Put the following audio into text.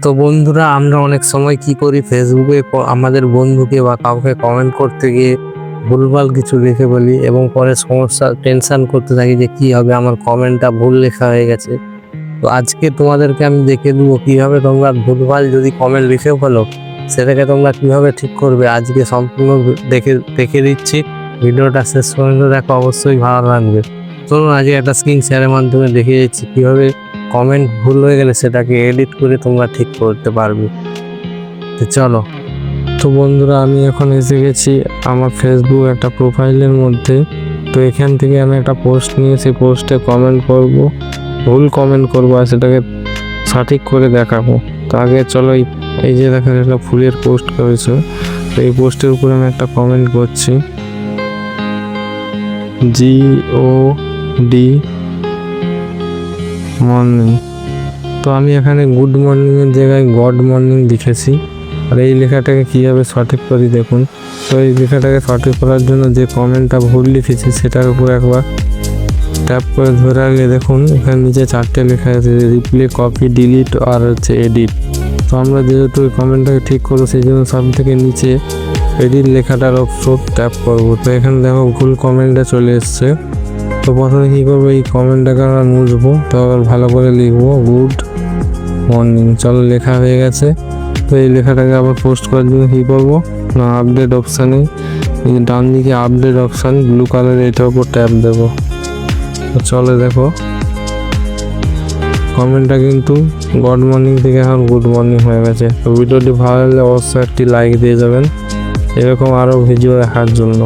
তো বন্ধুরা, আমরা অনেক সময় কি করি, ফেসবুকে আমাদের বন্ধুকে বা কাউকে কমেন্ট করতে গিয়ে ভুলভাল কিছু লিখে বলি এবং পরে সমস্যা টেনশন করতে থাকি যে কি হবে, আমার কমেন্টটা ভুল লেখা হয়ে গেছে। তো আজকে তোমাদেরকে আমি দেখে দেবো কিভাবে তোমরা ভুলভাল যদি কমেন্ট লিখেও ফেলো সেটাকে তোমরা কিভাবে ঠিক করবে। আজকে সম্পূর্ণ দেখে দিচ্ছি, ভিডিওটা শেষ পর্যন্ত দেখো, অবশ্যই ভালো লাগবে। চলুন আজকে একটা স্ক্রিন শেয়ারের মাধ্যমে দেখিয়ে দিচ্ছি কিভাবে কমেন্ট ভুল হয়ে গেলে সেটাকে এডিট করে তোমরা ঠিক করতে পারবে। তো চলো। তো বন্ধুরা, আমি এখন এসে গেছি আমার ফেসবুক একটা প্রোফাইলের মধ্যে। তো এখান থেকে আমি একটা পোস্ট নিয়ে সেই পোস্টে কমেন্ট করব, ভুল কমেন্ট করবো আর সেটাকে সঠিক করে দেখাবো। তো আগে চলো, এই যে দেখেন একটা ফুলের পোস্ট করেছে, তো এই পোস্টের উপরে আমি একটা কমেন্ট করছি, GOD মর্নিং। তো আমি এখানে গুড মর্নিংয়ের জায়গায় গড মর্নিং লিখেছি। আর এই লেখাটাকে কীভাবে সঠিক করি দেখুন। তো এই লেখাটাকে সঠিক করার জন্য যে কমেন্টটা ভুল লিখেছি সেটার উপর একবার ট্যাপ করে ধরে রাখলে দেখুন এখানে নিচে 4টে লেখা আছে, রিপ্লে, কপি, ডিলিট আর হচ্ছে এডিট। তো আমরা যেহেতু ওই কমেন্টটাকে ঠিক করবো সেই জন্য সব থেকে নিচে এডিট লেখাটার অপশন ট্যাপ করবো। তো এখানে দেখো ভুল কমেন্টটা চলে এসছে। তো প্রথমে কী করবো, এই কমেন্টটাকে আমরা মুছবো, তো আবার ভালো করে লিখবো গুড মর্নিং। চলো, লেখা হয়ে গেছে। তো এই লেখাটাকে আবার পোস্ট করার জন্য কী করবো না, আপডেট অপশানে ডান দিকে আপডেট অপশান ব্লু কালারের এটার উপর ট্যাপ দেবো। তো চলো দেখো কমেন্টটা কিন্তু গড মর্নিং থেকে এখন গুড মর্নিং হয়ে গেছে। তো ভিডিওটি ভালো লাগলে অবশ্যই একটি লাইক দিয়ে যাবেন এরকম আরও ভিডিও দেখার জন্য।